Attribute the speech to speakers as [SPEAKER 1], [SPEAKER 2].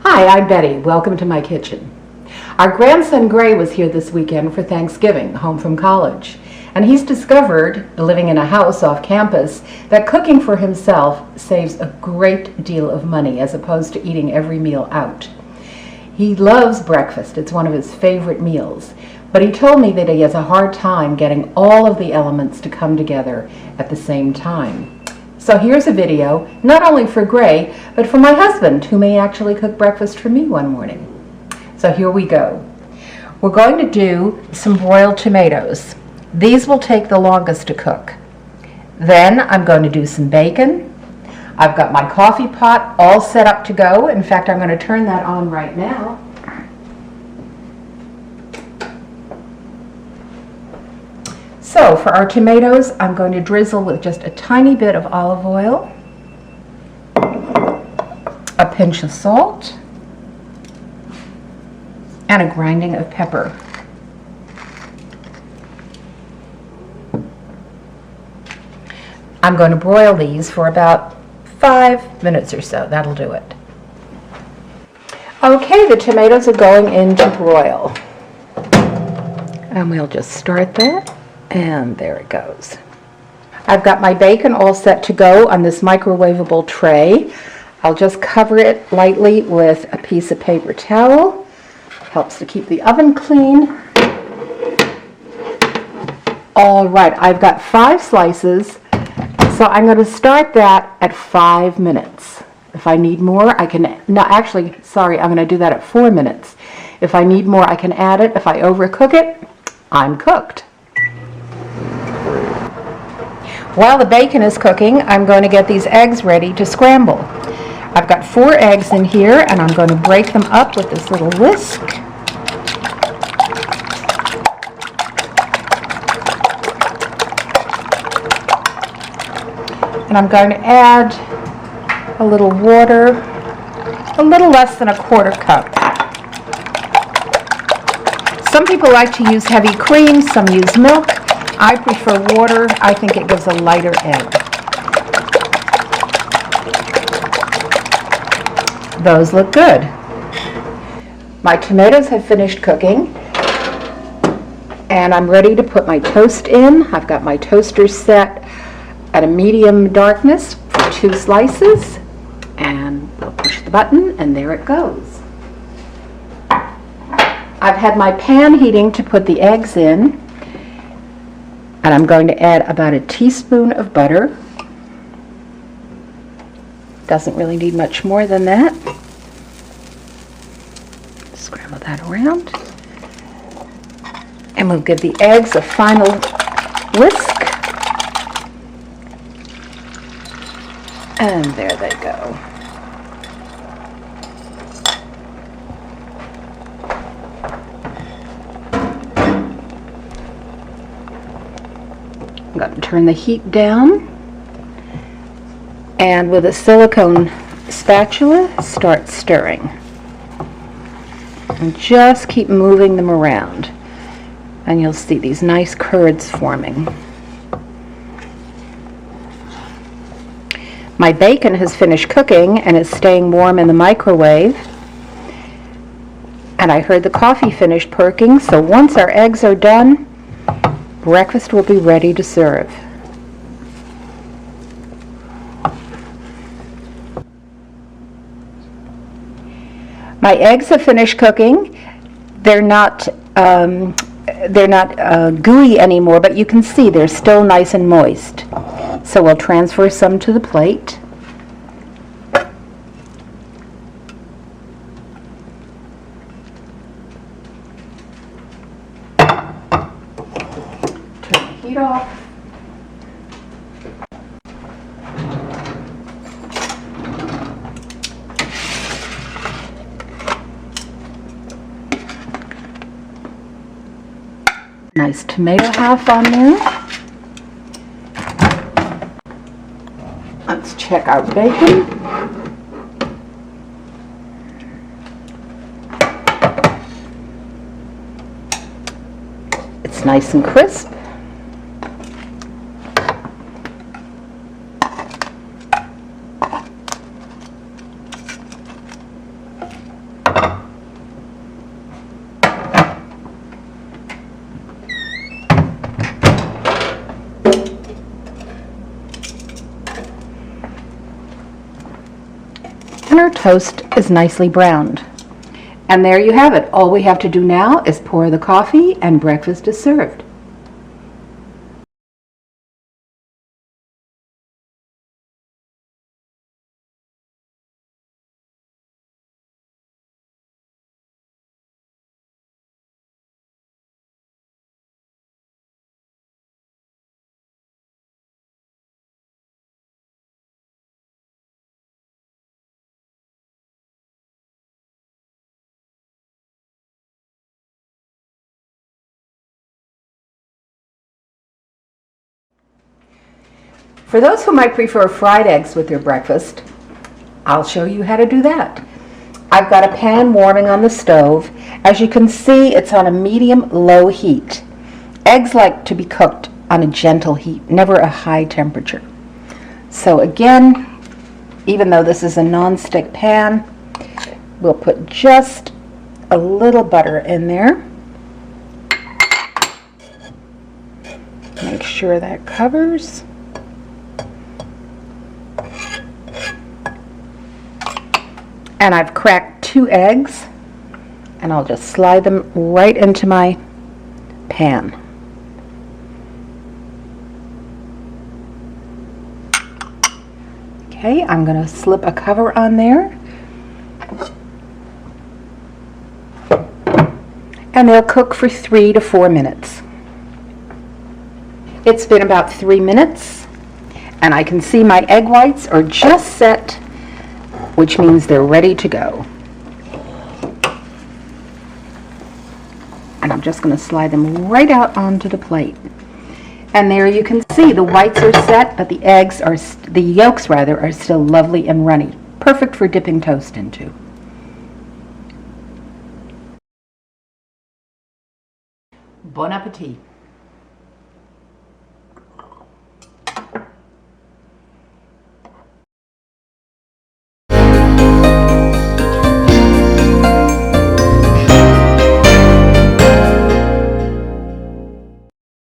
[SPEAKER 1] Hi, I'm Betty. Welcome to my kitchen. Our grandson Gray was here this weekend for Thanksgiving, home from college. And he's discovered, living in a house off campus, that cooking for himself saves a great deal of money as opposed to eating every meal out. He loves breakfast. It's one of his favorite meals. But he told me that he has a hard time getting all of the elements to come together at the same time. So here's a video, not only for Gray, but for my husband, who may actually cook breakfast for me one morning. So here we go. We're going to do some broiled tomatoes. These will take the longest to cook. Then I'm going to do some bacon. I've got my coffee pot all set up to go. In fact, I'm going to turn that on right now. So for our tomatoes, I'm going to drizzle with just a tiny bit of olive oil, a pinch of salt, and a grinding of pepper. I'm going to broil these for about 5 minutes or so. That'll do it. Okay, the tomatoes are going in to broil. And we'll just start that. And there it goes. I've got my bacon all set to go on this microwavable tray. I'll just cover it lightly with a piece of paper towel. Helps to keep the oven clean. All right, I've got 5 slices, so I'm going to start that at 5 minutes. If I need more, I can, no, actually, sorry, I'm going to do that at 4 minutes. If I need more, I can add it. If I overcook it, I'm cooked. While the bacon is cooking, I'm going to get these eggs ready to scramble. I've got 4 eggs in here, and I'm going to break them up with this little whisk. And I'm going to add a little water, a little less than a 1/4 cup. Some people like to use heavy cream, some use milk. I prefer water. I think it gives a lighter egg. Those look good. My tomatoes have finished cooking, and I'm ready to put my toast in. I've got my toaster set at a medium darkness for 2 slices, and we'll push the button, and there it goes. I've had my pan heating to put the eggs in, and I'm going to add about a teaspoon of butter. Doesn't really need much more than that. Scramble that around. And we'll give the eggs a final whisk. And there they go. I'm going to turn the heat down, and with a silicone spatula, start stirring. And just keep moving them around, and you'll see these nice curds forming. My bacon has finished cooking and is staying warm in the microwave. And I heard the coffee finish perking, so once our eggs are done, breakfast will be ready to serve. My eggs have finished cooking. They're not gooey anymore, but you can see they're still nice and moist. So we'll transfer some to the plate. Turn the heat off. Nice tomato half on there. Let's check our bacon. It's nice and crisp. and our toast is nicely browned. And there you have it. All we have to do now is pour the coffee and breakfast is served. For those who might prefer fried eggs with their breakfast, I'll show you how to do that. I've got a pan warming on the stove. As you can see, it's on a medium-low heat. Eggs like to be cooked on a gentle heat, never a high temperature. So again, even though this is a non-stick pan, we'll put just a little butter in there. Make sure that covers. And I've cracked 2 eggs, and I'll just slide them right into my pan. Okay, I'm going to slip a cover on there. And they'll cook for 3 to 4 minutes. It's been about 3 minutes, and I can see my egg whites are just set, which means they're ready to go. And I'm just going to slide them right out onto the plate. And there you can see the whites are set, but the yolks are still lovely and runny. Perfect for dipping toast into. Bon appetit.